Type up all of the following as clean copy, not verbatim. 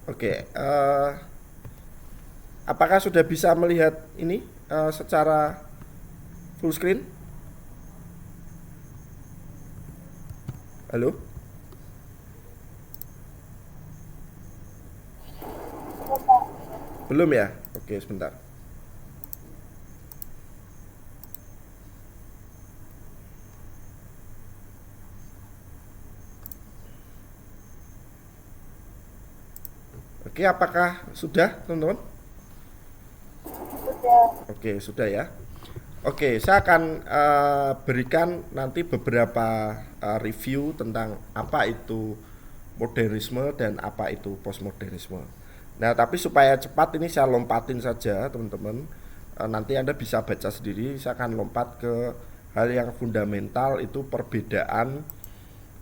Oke, apakah sudah bisa melihat ini secara full screen? Halo? Belum ya? Oke, sebentar. Oke, apakah sudah, teman-teman? Sudah. Oke, sudah ya. Oke, saya akan berikan nanti beberapa review tentang apa itu modernisme dan apa itu postmodernisme. Nah, tapi supaya cepat ini saya lompatin saja, teman-teman. Nanti Anda bisa baca sendiri. Saya akan lompat ke hal yang fundamental, itu perbedaan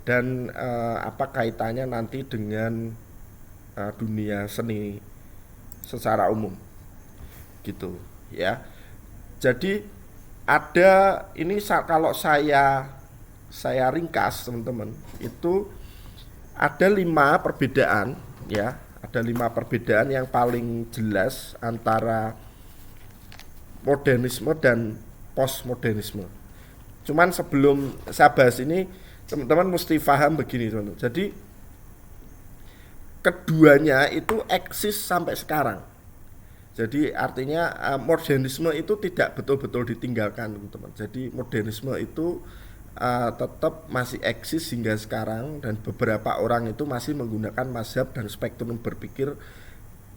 dan apa kaitannya nanti dengan dunia seni secara umum, gitu ya. Jadi ada ini kalau saya ringkas, teman-teman, itu ada 5 perbedaan ya. Ada 5 perbedaan yang paling jelas antara modernisme dan postmodernisme. Cuman sebelum saya bahas ini, teman-teman mesti paham begini, teman-teman. Jadi keduanya itu eksis sampai sekarang. Jadi artinya modernisme itu tidak betul-betul ditinggalkan, teman-teman. Jadi modernisme itu tetap masih eksis hingga sekarang, dan beberapa orang itu masih menggunakan mazhab dan spektrum berpikir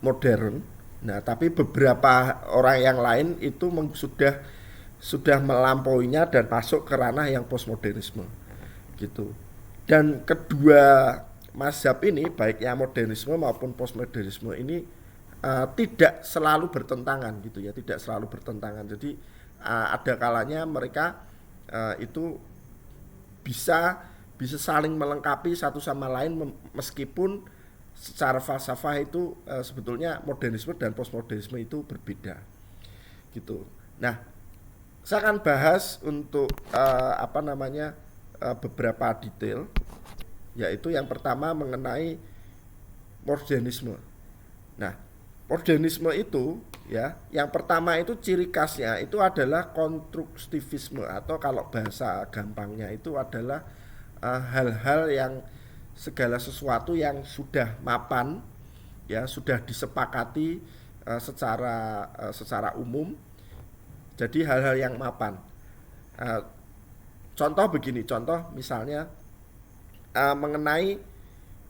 modern. Nah, tapi beberapa orang yang lain itu sudah melampauinya dan masuk ke ranah yang postmodernisme, gitu. Dan kedua mazhab ini, baik yang modernisme maupun postmodernisme ini tidak selalu bertentangan, gitu ya, tidak selalu bertentangan. Jadi ada kalanya mereka itu bisa bisa saling melengkapi satu sama lain, meskipun secara falsafah itu sebetulnya modernisme dan postmodernisme itu berbeda, gitu. Nah, saya akan bahas untuk apa namanya beberapa detail, yaitu yang pertama mengenai modernisme. Nah, modernisme itu ya, yang pertama itu ciri khasnya itu adalah konstruktivisme, atau kalau bahasa gampangnya itu adalah hal-hal yang segala sesuatu yang sudah mapan, ya, sudah disepakati secara umum. Jadi hal-hal yang mapan. Uh, Contoh begini, contoh misalnya mengenai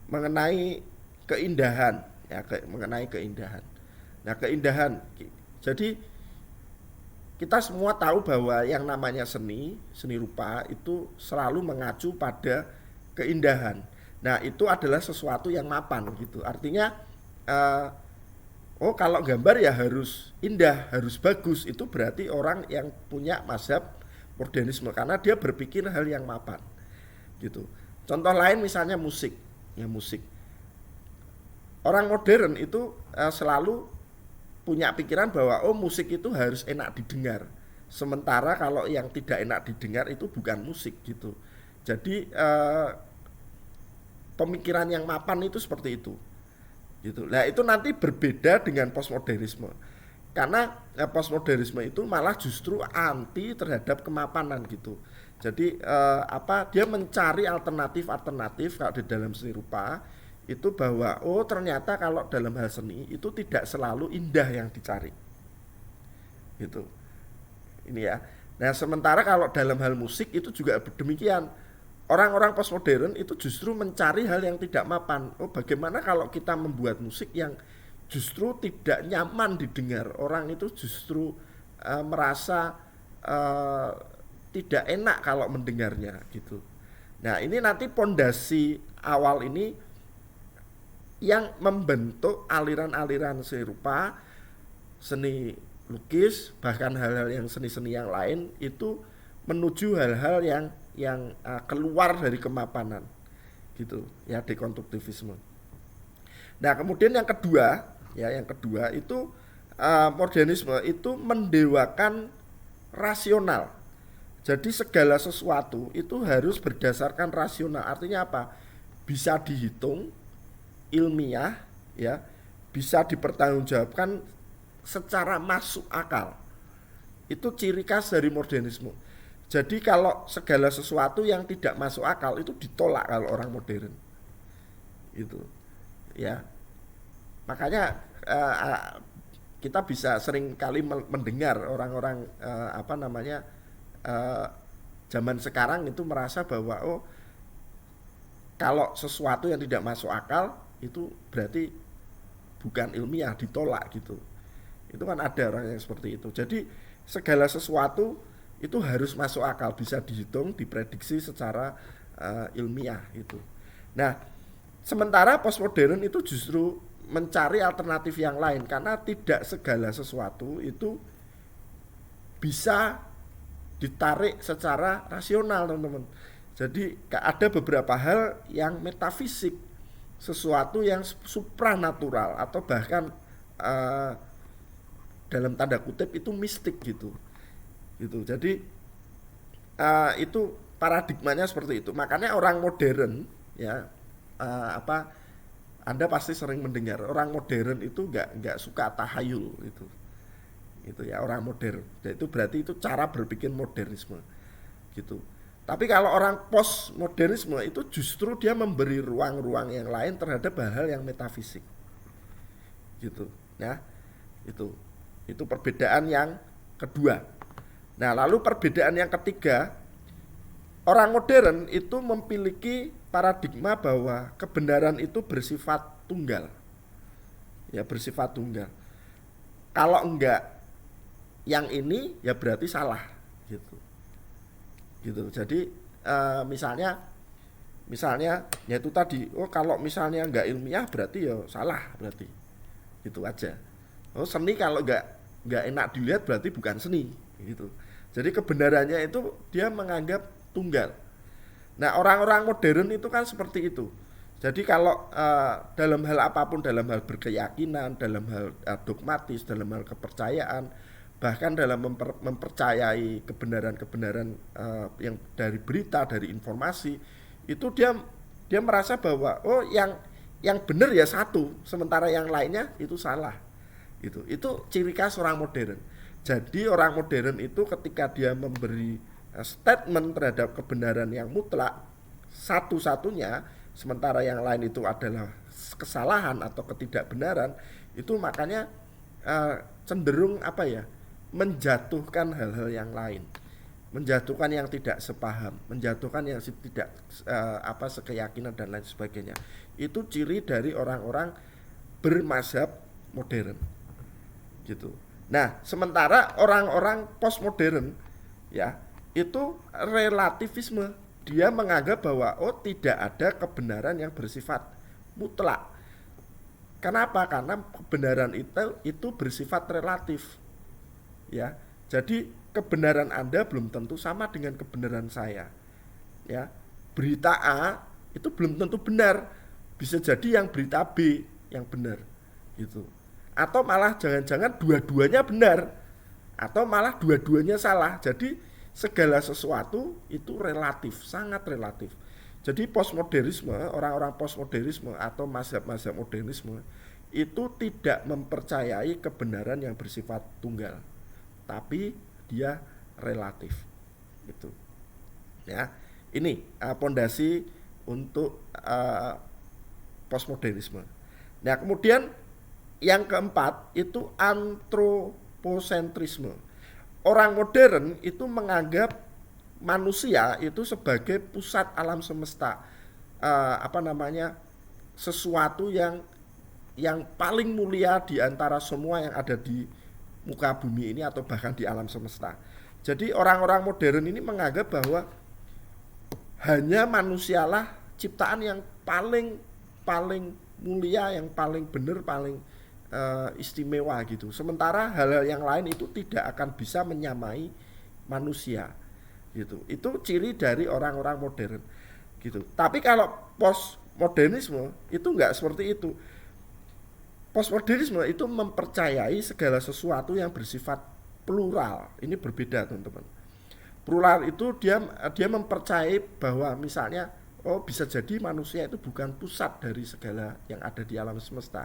mengenai keindahan, ya, mengenai keindahan. Nah, keindahan. Jadi kita semua tahu bahwa yang namanya seni rupa itu selalu mengacu pada keindahan. Nah, itu adalah sesuatu yang mapan, gitu. Artinya eh, oh, kalau gambar ya harus indah, harus bagus. Itu berarti orang yang punya mazhab modernisme, karena dia berpikir hal yang mapan, gitu. Contoh lain misalnya musik, ya, musik. Orang modern itu selalu punya pikiran bahwa oh, musik itu harus enak didengar. Sementara kalau yang tidak enak didengar itu bukan musik, gitu. Jadi pemikiran yang mapan itu seperti itu, gitu. Nah, itu nanti berbeda dengan postmodernisme. Karena postmodernisme itu malah justru anti terhadap kemapanan, gitu. Jadi apa, dia mencari alternatif kalau di dalam seni rupa itu, bahwa oh, ternyata kalau dalam hal seni itu tidak selalu indah yang dicari, gitu. Ini ya. Nah, sementara kalau dalam hal musik itu juga demikian. Orang-orang postmodern itu justru mencari hal yang tidak mapan. Oh, bagaimana kalau kita membuat musik yang justru tidak nyaman didengar? Orang itu justru merasa uh, tidak enak kalau mendengarnya, gitu. Nah, ini nanti pondasi awal ini yang membentuk aliran-aliran seni rupa, seni lukis, bahkan hal-hal yang seni-seni yang lain itu menuju hal-hal yang keluar dari kemapanan, gitu ya, dekonstruktivisme. Nah, kemudian yang kedua, ya, yang kedua itu modernisme itu mendewakan rasional. Jadi segala sesuatu itu harus berdasarkan rasional. Artinya apa? Bisa dihitung, ilmiah, ya bisa dipertanggungjawabkan secara masuk akal. Itu ciri khas dari modernisme. Jadi kalau segala sesuatu yang tidak masuk akal itu ditolak kalau orang modern. Itu. Ya. Makanya kita bisa sering kali mendengar orang-orang uh, zaman sekarang itu merasa bahwa kalau sesuatu yang tidak masuk akal itu berarti bukan ilmiah, ditolak gitu. Itu kan ada orang yang seperti itu. Jadi segala sesuatu itu harus masuk akal, bisa dihitung, diprediksi secara ilmiah itu. Nah, sementara postmodern itu justru mencari alternatif yang lain karena tidak segala sesuatu itu bisa ditarik secara rasional, teman-teman. Jadi ada beberapa hal yang metafisik, sesuatu yang supranatural atau bahkan dalam tanda kutip itu mistik gitu. Jadi itu paradigmanya seperti itu. Makanya orang modern ya Anda pasti sering mendengar orang modern itu nggak suka tahayul itu ya orang modern. Itu berarti itu cara berpikir modernisme gitu. Tapi kalau orang postmodernisme itu justru dia memberi ruang-ruang yang lain terhadap hal yang metafisik gitu ya. Itu perbedaan yang kedua. Nah, lalu perbedaan yang ketiga, orang modern itu memiliki paradigma bahwa kebenaran itu bersifat tunggal. Ya, bersifat tunggal. Kalau enggak yang ini ya berarti salah gitu. Jadi misalnya ya itu tadi, kalau misalnya enggak ilmiah berarti ya salah berarti. Gitu aja. Seni kalau enggak enak dilihat berarti bukan seni gitu. Jadi kebenarannya itu dia menganggap tunggal. Nah, orang-orang modern itu kan seperti itu. Jadi kalau dalam hal apapun, dalam hal berkeyakinan, dalam hal dogmatis, dalam hal kepercayaan, bahkan dalam mempercayai kebenaran-kebenaran yang dari berita, dari informasi, itu dia merasa bahwa yang benar ya satu, sementara yang lainnya itu salah. Itu ciri khas orang modern. Jadi orang modern itu ketika dia memberi statement terhadap kebenaran yang mutlak satu-satunya, sementara yang lain itu adalah kesalahan atau ketidakbenaran, itu makanya cenderung menjatuhkan hal-hal yang lain, menjatuhkan yang tidak sepaham, menjatuhkan yang tidak sekeyakinan dan lain sebagainya. Itu ciri dari orang-orang bermazhab modern gitu. Nah, sementara orang-orang postmodern ya itu relativisme. Dia menganggap bahwa tidak ada kebenaran yang bersifat mutlak. Kenapa? Karena kebenaran itu bersifat relatif. Ya. Jadi kebenaran Anda belum tentu sama dengan kebenaran saya. Ya. Berita A itu belum tentu benar. Bisa jadi yang berita B yang benar. Gitu. Atau malah jangan-jangan dua-duanya benar, atau malah dua-duanya salah. Jadi segala sesuatu itu relatif, sangat relatif. Jadi postmodernisme, orang-orang postmodernisme atau mazhab-mazhab modernisme itu tidak mempercayai kebenaran yang bersifat tunggal, tapi dia relatif. Itu ya, ini pondasi untuk postmodernisme. Nah, kemudian yang keempat itu antroposentrisme. Orang modern itu menganggap manusia itu sebagai pusat alam semesta, sesuatu yang paling mulia di antara semua yang ada di muka bumi ini atau bahkan di alam semesta. Jadi orang-orang modern ini menganggap bahwa hanya manusialah ciptaan yang paling mulia, yang paling benar, paling istimewa gitu. Sementara hal-hal yang lain itu tidak akan bisa menyamai manusia gitu. Itu ciri dari orang-orang modern gitu. Tapi kalau postmodernisme itu enggak seperti itu. Postmodernisme itu mempercayai segala sesuatu yang bersifat plural. Ini berbeda, teman-teman. Plural itu dia mempercayai bahwa misalnya oh bisa jadi manusia itu bukan pusat dari segala yang ada di alam semesta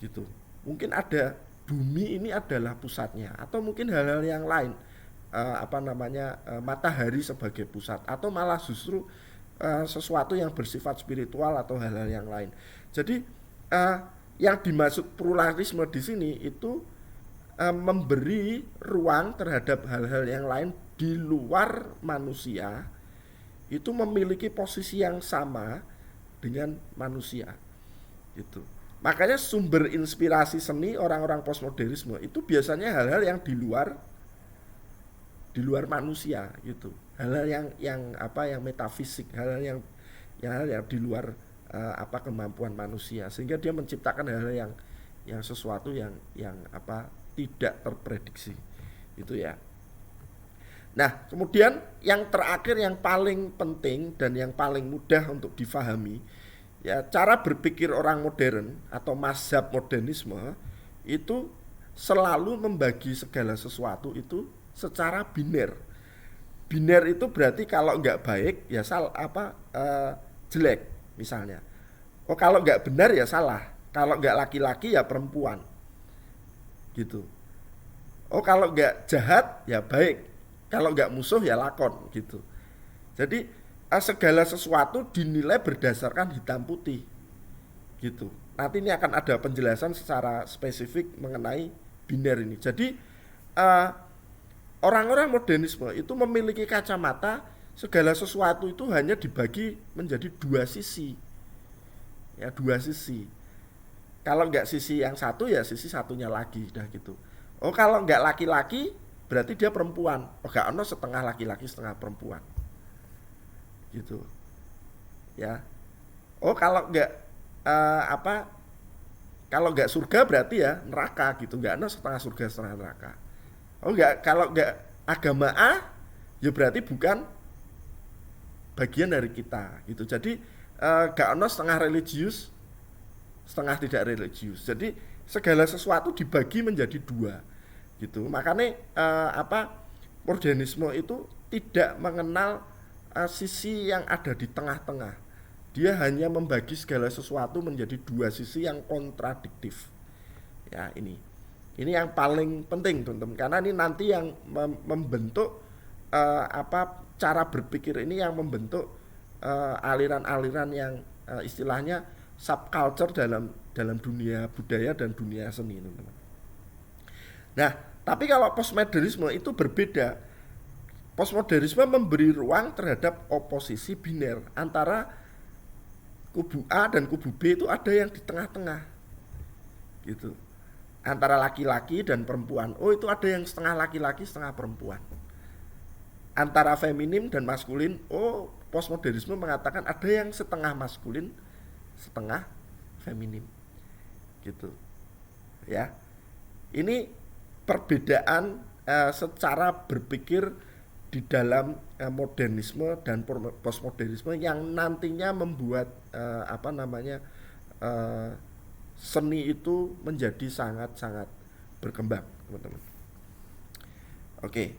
gitu. Mungkin ada bumi ini adalah pusatnya, atau mungkin hal-hal yang lain, matahari sebagai pusat, atau malah justru sesuatu yang bersifat spiritual atau hal-hal yang lain. Jadi uh, yang dimaksud pluralisme di sini itu memberi ruang terhadap hal-hal yang lain di luar manusia itu memiliki posisi yang sama dengan manusia gitu. Makanya sumber inspirasi seni orang-orang postmodernisme itu biasanya hal-hal yang di luar manusia gitu. Hal-hal yang metafisik, hal-hal yang di luar kemampuan manusia, sehingga dia menciptakan hal-hal yang sesuatu yang tidak terprediksi itu ya. Nah, kemudian yang terakhir yang paling penting dan yang paling mudah untuk difahami, ya, cara berpikir orang modern atau mazhab modernisme itu selalu membagi segala sesuatu itu secara biner. Biner itu berarti kalau nggak baik ya jelek misalnya. Oh, kalau nggak benar ya salah. Kalau nggak laki-laki ya perempuan. Gitu. Oh, kalau nggak jahat ya baik. Kalau nggak musuh ya lakon gitu. Jadi segala sesuatu dinilai berdasarkan hitam putih gitu. Nanti ini akan ada penjelasan secara spesifik mengenai biner ini. Jadi orang-orang modernisme itu memiliki kacamata segala sesuatu itu hanya dibagi menjadi dua sisi. Ya, dua sisi. Kalau nggak sisi yang satu ya sisi satunya lagi dah gitu. Oh, kalau nggak laki-laki berarti dia perempuan. Oh, gak ono setengah laki-laki setengah perempuan gitu ya. Oh, kalau nggak kalau nggak surga berarti ya neraka gitu, nggak ono setengah surga setengah neraka. Oh, nggak, kalau nggak agama A ya berarti bukan bagian dari kita gitu. Jadi nggak ono setengah religius setengah tidak religius. Jadi segala sesuatu dibagi menjadi dua gitu. Makanya modernisme itu tidak mengenal sisi yang ada di tengah-tengah. Dia hanya membagi segala sesuatu menjadi dua sisi yang kontradiktif. Ya, ini yang paling penting, teman-teman, karena ini nanti yang membentuk cara berpikir ini yang membentuk aliran-aliran yang istilahnya subculture dalam dunia budaya dan dunia seni, teman-teman. Nah, tapi kalau postmodernisme itu berbeda. Postmodernisme memberi ruang terhadap oposisi biner antara kubu A dan kubu B, itu ada yang di tengah-tengah gitu, antara laki-laki dan perempuan. Oh, itu ada yang setengah laki-laki setengah perempuan. Antara feminim dan maskulin, oh, postmodernisme mengatakan ada yang setengah maskulin setengah feminim gitu ya. Ini perbedaan secara berpikir di dalam modernisme dan postmodernisme yang nantinya membuat seni itu menjadi sangat-sangat berkembang, teman-teman. Oke,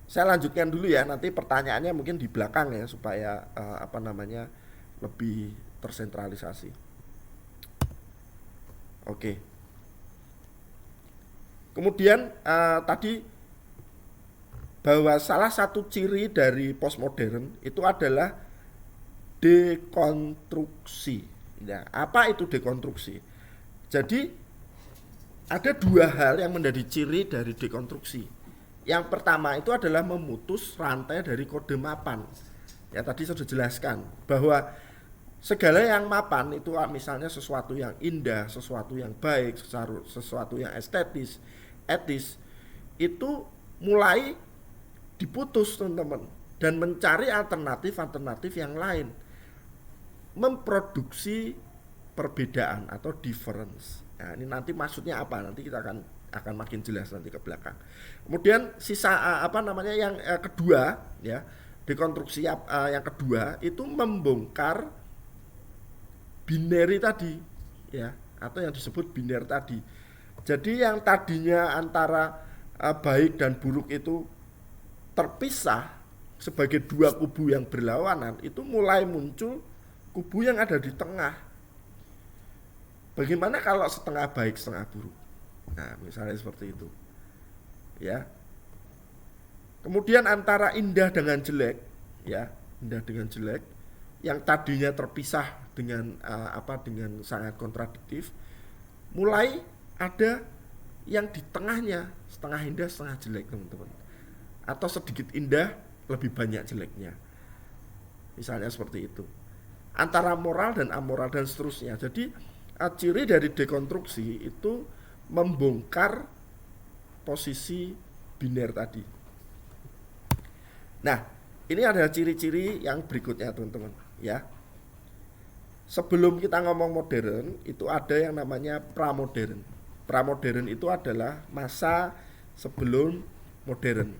saya lanjutkan dulu ya, nanti pertanyaannya mungkin di belakang ya supaya lebih tersentralisasi. Oke. Kemudian tadi bahwa salah satu ciri dari postmodern itu adalah dekonstruksi. Ya, apa itu dekonstruksi? Jadi ada dua hal yang menjadi ciri dari dekonstruksi. Yang pertama itu adalah memutus rantai dari kode mapan. Ya, tadi sudah jelaskan bahwa segala yang mapan itu misalnya sesuatu yang indah, sesuatu yang baik, sesuatu yang estetis, etis, itu mulai diputus, teman-teman, dan mencari alternatif yang lain, memproduksi perbedaan atau difference. Nah, ini nanti maksudnya apa? Nanti kita akan makin jelas nanti ke belakang. Kemudian sisa yang kedua ya, dekonstruksi yang kedua itu membongkar binary tadi ya, atau yang disebut biner tadi. Jadi yang tadinya antara baik dan buruk itu terpisah, sebagai dua kubu yang berlawanan, itu mulai muncul kubu yang ada di tengah. Bagaimana kalau setengah baik setengah buruk? Nah, misalnya seperti itu. Ya. Kemudian antara indah dengan jelek, ya, indah dengan jelek yang tadinya terpisah dengan dengan sangat kontradiktif, mulai ada yang di tengahnya, setengah indah setengah jelek, teman-teman. Atau sedikit indah lebih banyak jeleknya. Misalnya seperti itu. Antara moral dan amoral dan seterusnya. Jadi ciri dari dekonstruksi itu membongkar posisi biner tadi. Nah, ini ada ciri-ciri yang berikutnya, teman-teman, ya. Sebelum kita ngomong modern, itu ada yang namanya pramodern. Pramodern itu adalah masa sebelum modern.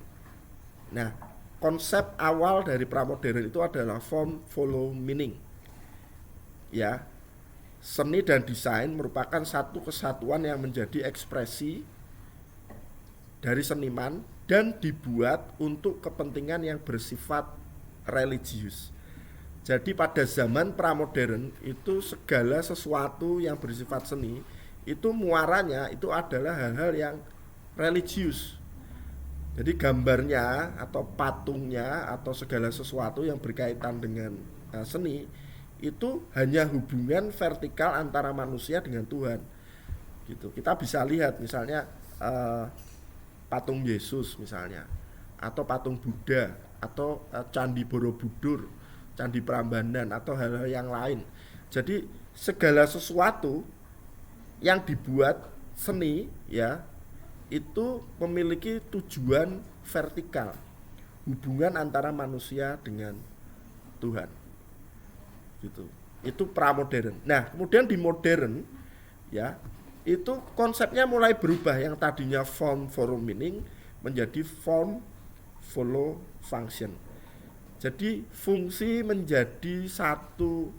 Nah, konsep awal dari pramodern itu adalah form follow meaning. Ya. Seni dan desain merupakan satu kesatuan yang menjadi ekspresi dari seniman dan dibuat untuk kepentingan yang bersifat religius. Jadi pada zaman pramodern itu segala sesuatu yang bersifat seni itu muaranya itu adalah hal-hal yang religius. Jadi gambarnya atau patungnya atau segala sesuatu yang berkaitan dengan seni itu hanya hubungan vertikal antara manusia dengan Tuhan. Gitu. Kita bisa lihat misalnya patung Yesus misalnya, atau patung Buddha, atau Candi Borobudur, Candi Prambanan, atau hal-hal yang lain. Jadi segala sesuatu yang dibuat seni, ya, itu memiliki tujuan vertikal, hubungan antara manusia dengan Tuhan. Gitu. Itu pramodern. Nah, kemudian di modern, ya, itu konsepnya mulai berubah, yang tadinya form follow meaning menjadi form follow function. Jadi fungsi menjadi satu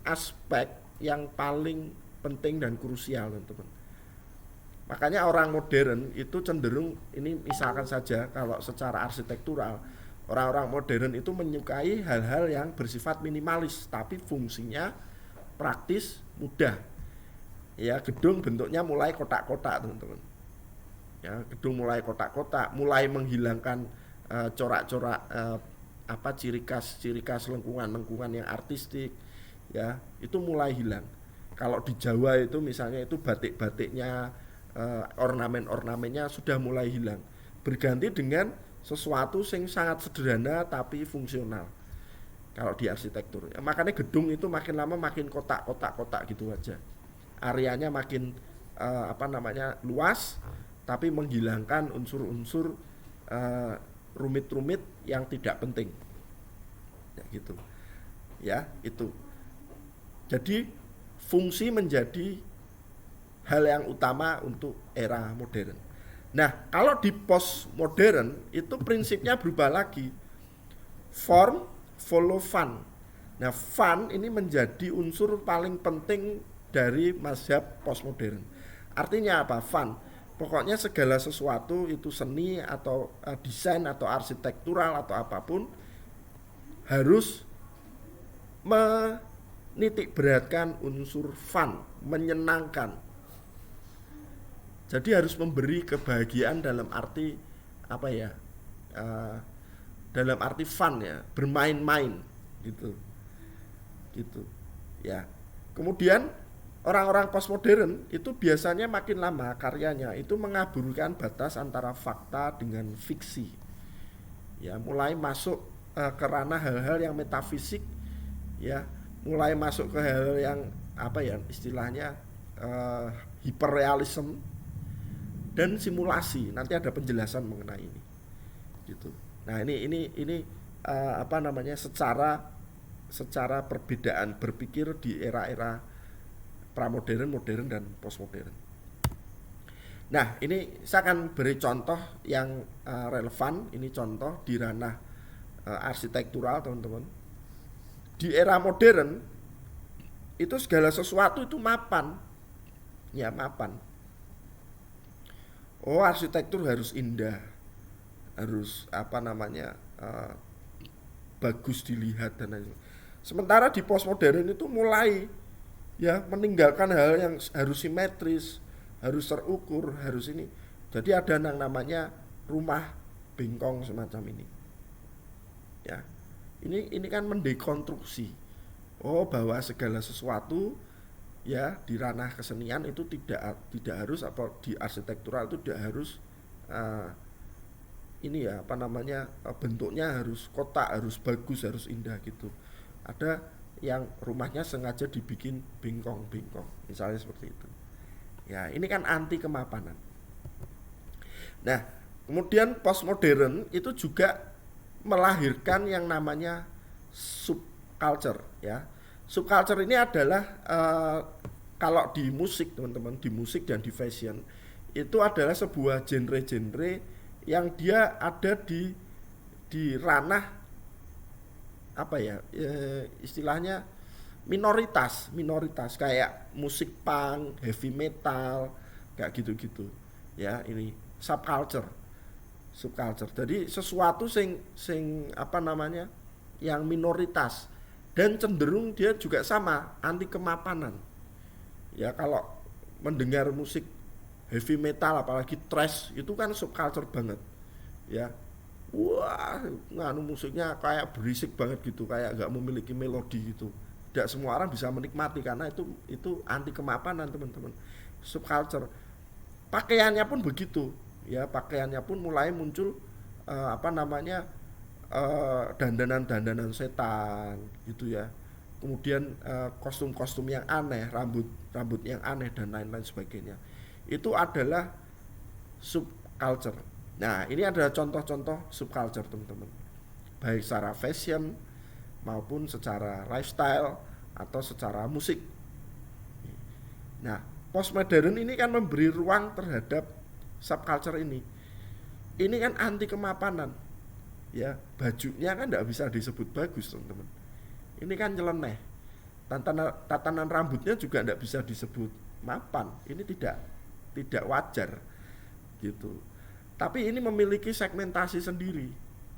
aspek yang paling penting dan krusial, teman-teman. Makanya orang modern itu cenderung, ini misalkan saja kalau secara arsitektural, orang-orang modern itu menyukai hal-hal yang bersifat minimalis tapi fungsinya praktis, mudah. Ya, gedung bentuknya mulai kotak-kotak, teman-teman. Ya, gedung mulai kotak-kotak, mulai menghilangkan corak-corak ciri khas lengkungan yang artistik, ya, itu mulai hilang. Kalau di Jawa itu misalnya itu batik-batiknya, ornamen-ornamennya sudah mulai hilang, berganti dengan sesuatu yang sangat sederhana tapi fungsional. Kalau di arsitektur, ya, makanya gedung itu makin lama makin kotak-kotak gitu aja. Areanya makin luas, tapi menghilangkan unsur-unsur rumit-rumit yang tidak penting. Ya gitu. Ya, itu. Jadi fungsi menjadi hal yang utama untuk era modern. Nah, kalau di postmodern itu prinsipnya berubah lagi. Form follow fun. Nah, fun ini menjadi unsur paling penting dari mazhab postmodern. Artinya apa? Fun. Pokoknya segala sesuatu itu seni atau desain atau arsitektural atau apapun harus menitik beratkan unsur fun, menyenangkan. Jadi harus memberi kebahagiaan dalam arti dalam arti fun, ya, bermain-main gitu. Gitu. Ya. Kemudian orang-orang postmodern itu biasanya makin lama karyanya itu mengaburkan batas antara fakta dengan fiksi. Ya, mulai masuk ke ranah hal-hal yang metafisik, ya, mulai masuk ke hal-hal yang istilahnya hiperrealism dan simulasi. Nanti ada penjelasan mengenai ini. Gitu. Nah, ini secara perbedaan berpikir di era-era pramodern, modern dan postmodern. Nah, ini saya akan beri contoh yang relevan. Ini contoh di ranah arsitektural, teman-teman. Di era modern itu segala sesuatu itu mapan. Ya, mapan. Oh, arsitektur harus indah, harus bagus dilihat dan lain. Sementara di postmodern itu mulai ya meninggalkan hal yang harus simetris, harus terukur, harus ini. Jadi ada yang namanya rumah bengkong semacam ini. Ya. Ini kan mendekonstruksi. Oh, bahwa segala sesuatu ya di ranah kesenian itu tidak harus apa di arsitektural itu tidak harus ini ya apa namanya bentuknya harus kotak, harus bagus, harus indah gitu. Ada yang rumahnya sengaja dibikin bengkong-bengkong, misalnya seperti itu. Ya, ini kan anti kemapanan. Nah, kemudian postmodern itu juga melahirkan yang namanya subculture ya. Subculture ini adalah kalau di musik teman-teman, di musik dan di fashion itu adalah sebuah genre-genre yang dia ada di ranah apa ya istilahnya minoritas kayak musik punk, heavy metal kayak gitu-gitu ya. Ini subculture. Jadi sesuatu sing apa namanya yang minoritas dan cenderung dia juga sama anti kemapanan ya. Kalau mendengar musik heavy metal apalagi thrash itu kan subculture banget ya. Wah, nganu musiknya kayak berisik banget gitu, kayak nggak memiliki melodi gitu. Tidak semua orang bisa menikmati karena itu anti kemapanan teman-teman. Subculture. Pakaiannya pun begitu ya, pakaiannya pun mulai muncul apa namanya dandanan setan gitu ya. Kemudian kostum-kostum yang aneh, rambut yang aneh dan lain-lain sebagainya. Itu adalah subculture. Nah, ini adalah contoh-contoh subculture teman-teman. Baik secara fashion maupun secara lifestyle atau secara musik. Nah, postmodern ini kan memberi ruang terhadap subculture ini. Ini kan anti kemapanan. Ya, bajunya kan tidak bisa disebut bagus, teman-teman. Ini kan nyeleneh. Tatanan rambutnya juga tidak bisa disebut mapan. Ini tidak wajar gitu. Tapi ini memiliki segmentasi sendiri,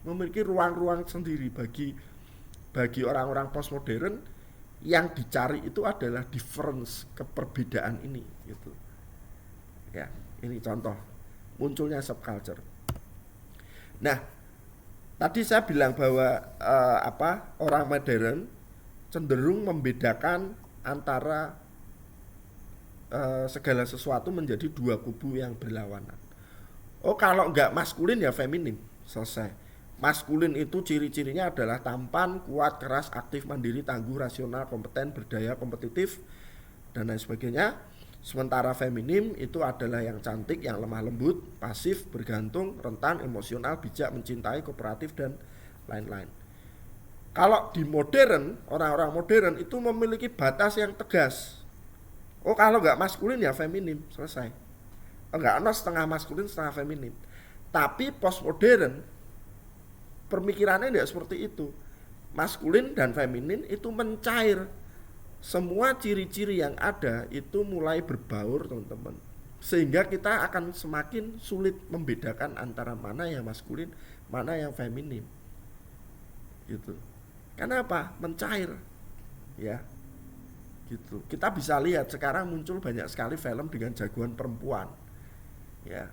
memiliki ruang-ruang sendiri bagi orang-orang postmodern. Yang dicari itu adalah difference, keperbedaan ini gitu. Ya, ini contoh munculnya subculture. Nah, tadi saya bilang bahwa orang modern cenderung membedakan antara segala sesuatu menjadi dua kubu yang berlawanan. Oh, kalau enggak maskulin ya feminin, selesai. Maskulin itu ciri-cirinya adalah tampan, kuat, keras, aktif, mandiri, tangguh, rasional, kompeten, berdaya, kompetitif, dan lain sebagainya. Sementara feminim itu adalah yang cantik, yang lemah lembut, pasif, bergantung, rentan, emosional, bijak, mencintai, kooperatif, dan lain-lain. Kalau di modern, orang-orang modern itu memiliki batas yang tegas. Oh, kalau enggak maskulin ya feminim, selesai. Enggak ada setengah maskulin setengah feminin. Tapi postmodern pemikirannya tidak seperti itu. Maskulin dan feminin itu mencair. Semua ciri-ciri yang ada itu mulai berbaur teman-teman. Sehingga kita akan semakin sulit membedakan antara mana yang maskulin, mana yang feminin. Gitu. Kenapa? Mencair. Ya. Gitu. Kita bisa lihat sekarang muncul banyak sekali film dengan jagoan perempuan. Ya,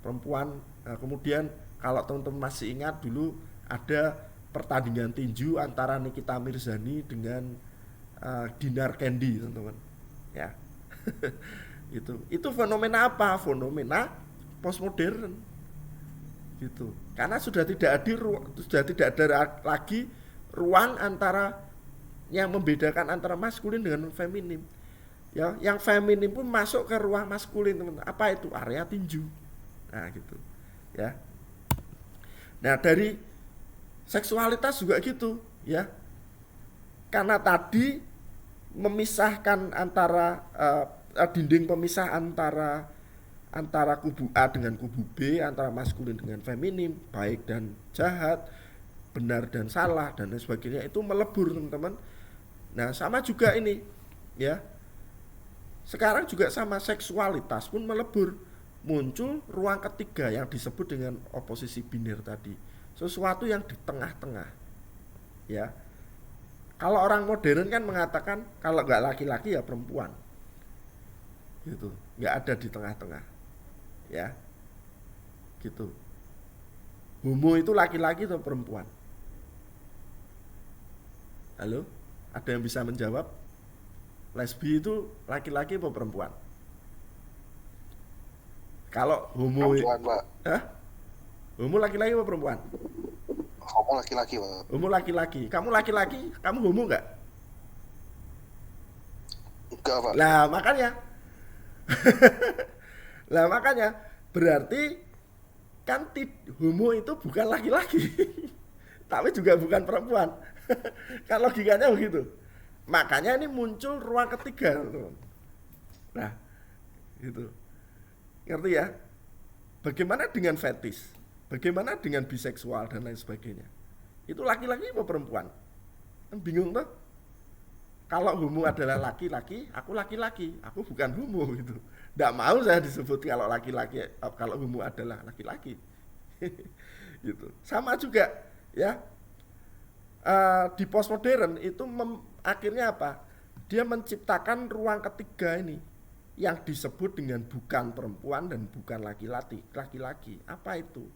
perempuan. Nah, kemudian kalau teman-teman masih ingat dulu ada pertandingan tinju antara Nikita Mirzani dengan Dinar Kendi teman-teman ya. itu fenomena apa? Fenomena postmodern gitu, karena sudah tidak ada lagi ruang antara yang membedakan antara maskulin dengan feminim. Ya, yang feminim pun masuk ke ruang maskulin teman-teman. Apa itu? Area tinju. Nah gitu ya. Nah dari seksualitas juga gitu ya. Karena tadi memisahkan antara dinding pemisah antara kubu A dengan kubu B, antara maskulin dengan feminim, baik dan jahat, benar dan salah dan lain sebagainya itu melebur teman-teman. Nah sama juga ini ya. Sekarang juga sama, seksualitas pun melebur. Muncul ruang ketiga yang disebut dengan oposisi biner tadi. Sesuatu yang di tengah-tengah. ya. Kalau orang modern kan mengatakan kalau nggak laki-laki ya perempuan, gitu, nggak ada di tengah-tengah, ya, gitu. Homo itu laki-laki atau perempuan? Halo, ada yang bisa menjawab? Lesbi itu laki-laki atau perempuan? Kalau homo, Perempuan, Pak. Hah? Homo laki-laki atau perempuan? Kamu laki-laki, Pak. Homo laki-laki. Kamu laki-laki, kamu homo nggak? Enggak, Pak. Lah makanya, lah makanya berarti kan homo itu bukan laki-laki, tapi juga bukan perempuan. Kan logikanya begitu. Makanya ini muncul ruang ketiga, teman. Nah, gitu. Ngerti ya? Bagaimana dengan fetis? Bagaimana dengan biseksual dan lain sebagainya? Itu laki-laki apa perempuan? Kan bingung tuh. Kalau homo adalah laki-laki, aku laki-laki, aku bukan homo gitu. Nggak mau saya disebut kalau laki-laki, kalau homo adalah laki-laki. Gitu. Sama juga ya, di postmodern itu akhirnya apa? Dia menciptakan ruang ketiga ini yang disebut dengan bukan perempuan dan bukan laki-laki. Laki-laki apa itu?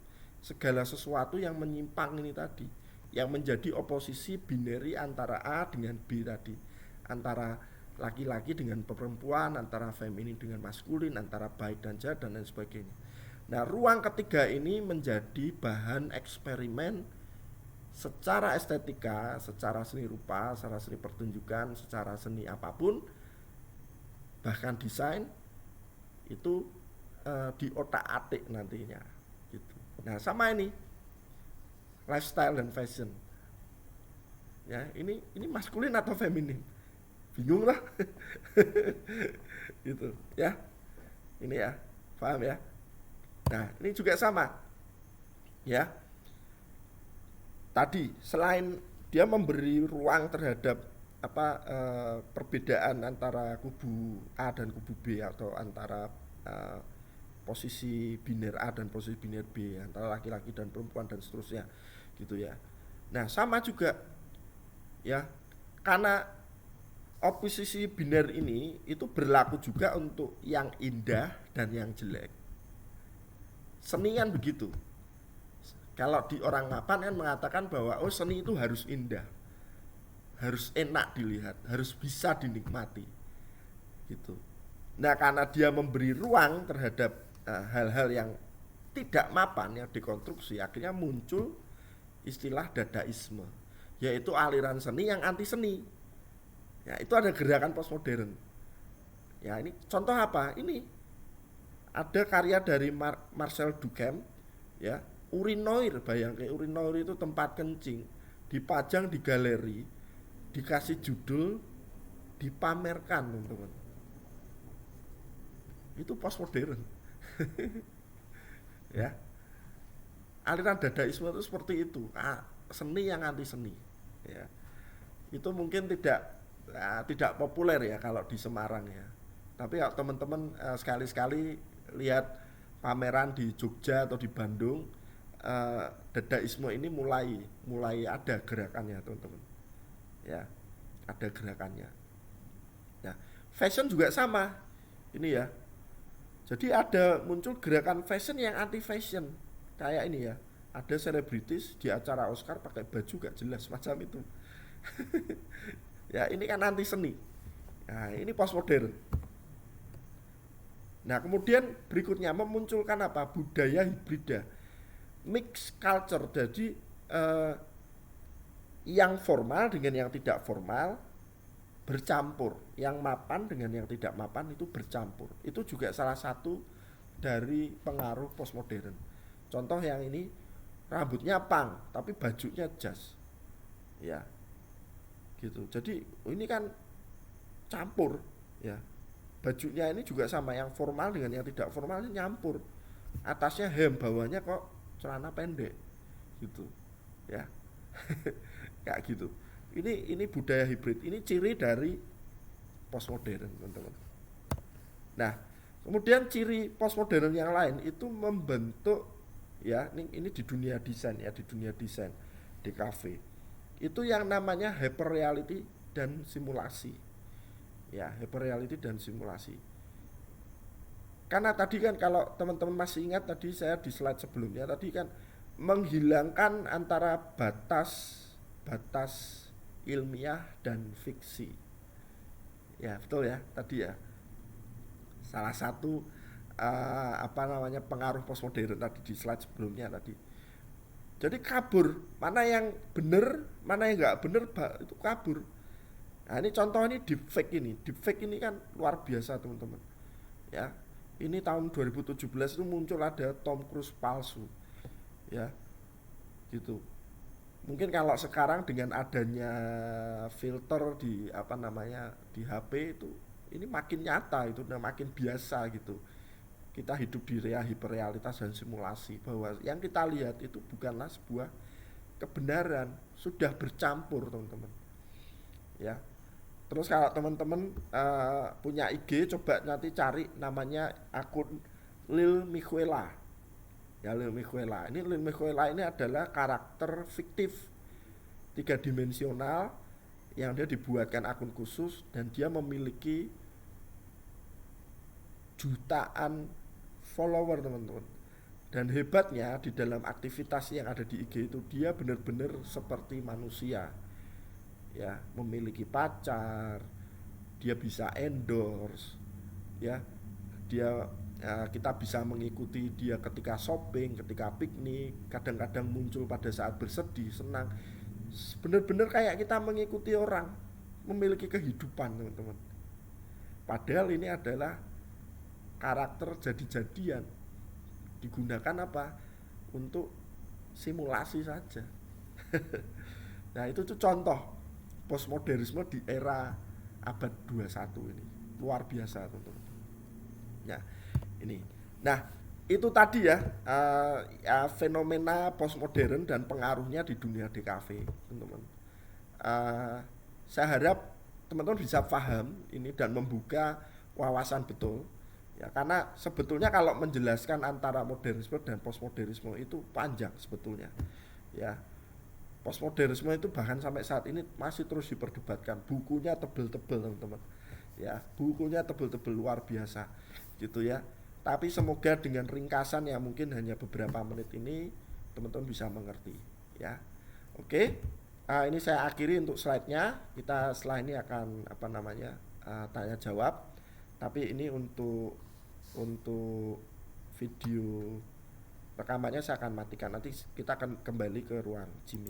Segala sesuatu yang menyimpang ini tadi, yang menjadi oposisi binary antara A dengan B tadi, antara laki-laki dengan perempuan, antara feminin dengan maskulin, antara baik dan jahat dan lain sebagainya. Nah, ruang ketiga ini menjadi bahan eksperimen secara estetika, secara seni rupa, secara seni pertunjukan, secara seni apapun, bahkan desain itu di otak-atik nantinya gitu. Nah, sama ini lifestyle dan fashion. Ya, ini maskulin atau feminin? Bingung lah. Gitu, ya. Ini ya, paham ya? Nah, ini juga sama. Ya. Tadi selain dia memberi ruang terhadap perbedaan antara kubu A dan kubu B, atau antara eh, posisi biner A dan posisi biner B, antara laki-laki dan perempuan dan seterusnya gitu ya. Nah, sama juga ya, karena oposisi biner ini itu berlaku juga untuk yang indah dan yang jelek. Seni kan begitu. Kalau di orang mapan kan mengatakan bahwa oh, seni itu harus indah, harus enak dilihat, harus bisa dinikmati gitu. Nah, karena dia memberi ruang terhadap hal-hal yang tidak mapan, yang dekonstruksi, akhirnya muncul istilah dadaisme, yaitu aliran seni yang anti seni. Ya, itu ada gerakan postmodern. Ya, ini contoh apa? Ini ada karya dari Marcel Duchamp, ya, urinoir. Bayangkan urinoir itu tempat kencing, dipajang di galeri, dikasih judul, dipamerkan, teman-teman. Itu postmodern. Ya, aliran dadaisme itu seperti itu. Seni yang anti seni, ya. Itu mungkin tidak populer ya kalau di Semarang ya. Tapi kalau teman-teman sekali-sekali lihat pameran di Jogja atau di Bandung, dadaisme ini mulai ada gerakannya, teman-teman. Ya, ada gerakannya. Nah, fashion juga sama. Ini ya. Jadi ada muncul gerakan fashion yang anti fashion. Kayak ini ya. Ada selebritis di acara Oscar pakai baju gak jelas macam itu. Ya, ini kan anti seni. Nah, ini postmodern. Nah, kemudian berikutnya memunculkan apa? Budaya hibrida, mix culture. Jadi yang formal dengan yang tidak formal bercampur, yang mapan dengan yang tidak mapan itu bercampur. Itu juga salah satu dari pengaruh postmodern. Contoh yang ini, rambutnya punk tapi bajunya jazz, ya, gitu. Jadi ini kan campur, ya. Bajunya ini juga sama, yang formal dengan yang tidak formal ini nyampur. Atasnya hem, bawahnya kok celana pendek, gitu, ya. Kayak gitu. Ini budaya hibrid. Ini ciri dari postmodern, teman-teman. Nah, kemudian ciri postmodern yang lain itu membentuk, ya, ini di dunia desain ya, di dunia desain, di kafe. Itu yang namanya hyperreality dan simulasi. Ya, hyperreality dan simulasi. Karena tadi kan kalau teman-teman masih ingat tadi saya di slide sebelumnya tadi kan menghilangkan antara batas batas ilmiah dan fiksi. Ya, betul ya tadi ya. Salah satu apa namanya pengaruh postmodern tadi di slide sebelumnya tadi. Jadi kabur, mana yang benar, mana yang nggak benar itu kabur. Nah, ini contoh ini deepfake ini. Deepfake ini kan luar biasa, teman-teman. Ya. Ini tahun 2017 itu muncul ada Tom Cruise palsu. Ya, gitu. Mungkin kalau sekarang dengan adanya filter di apa namanya di HP itu ini makin nyata itu dan makin biasa gitu. Kita hidup di hiperrealitas dan simulasi bahwa yang kita lihat itu bukanlah sebuah kebenaran, sudah bercampur, teman-teman. Ya. Terus kalau teman-teman punya IG, coba nanti cari namanya akun Lil Miquela. Ya, Lil Miquela. Ini Lil Miquela ini adalah karakter fiktif tiga dimensional yang dia dibuatkan akun khusus dan dia memiliki jutaan follower, teman-teman. Dan hebatnya di dalam aktivitas yang ada di IG itu dia benar-benar seperti manusia. Ya, memiliki pacar, dia bisa endorse, ya, dia kita bisa mengikuti dia ketika shopping, ketika piknik, kadang-kadang muncul pada saat bersedih, senang, benar-benar kayak kita mengikuti orang memiliki kehidupan, teman-teman. Padahal ini adalah karakter jadi-jadian, digunakan apa untuk simulasi saja. Nah, itu tuh contoh postmodernisme di era abad 21 ini. Luar biasa, teman-teman. Ya, ini. Nah, itu tadi ya, fenomena postmodern dan pengaruhnya di dunia DKV, teman-teman. Uh, saya harap teman-teman bisa paham ini dan membuka wawasan betul. Ya, karena sebetulnya kalau menjelaskan antara modernisme dan postmodernisme itu panjang sebetulnya. Ya, postmodernisme itu bahkan sampai saat ini masih terus diperdebatkan. Bukunya tebel-tebel, teman-teman. Ya, bukunya tebel-tebel luar biasa gitu ya. Tapi semoga dengan ringkasan yang mungkin hanya beberapa menit ini teman-teman bisa mengerti ya. Oke. Ini saya akhiri untuk slide-nya. Kita setelah ini akan apa namanya? Tanya jawab. Tapi ini untuk video rekamannya saya akan matikan. Nanti kita akan kembali ke ruang Jimmy.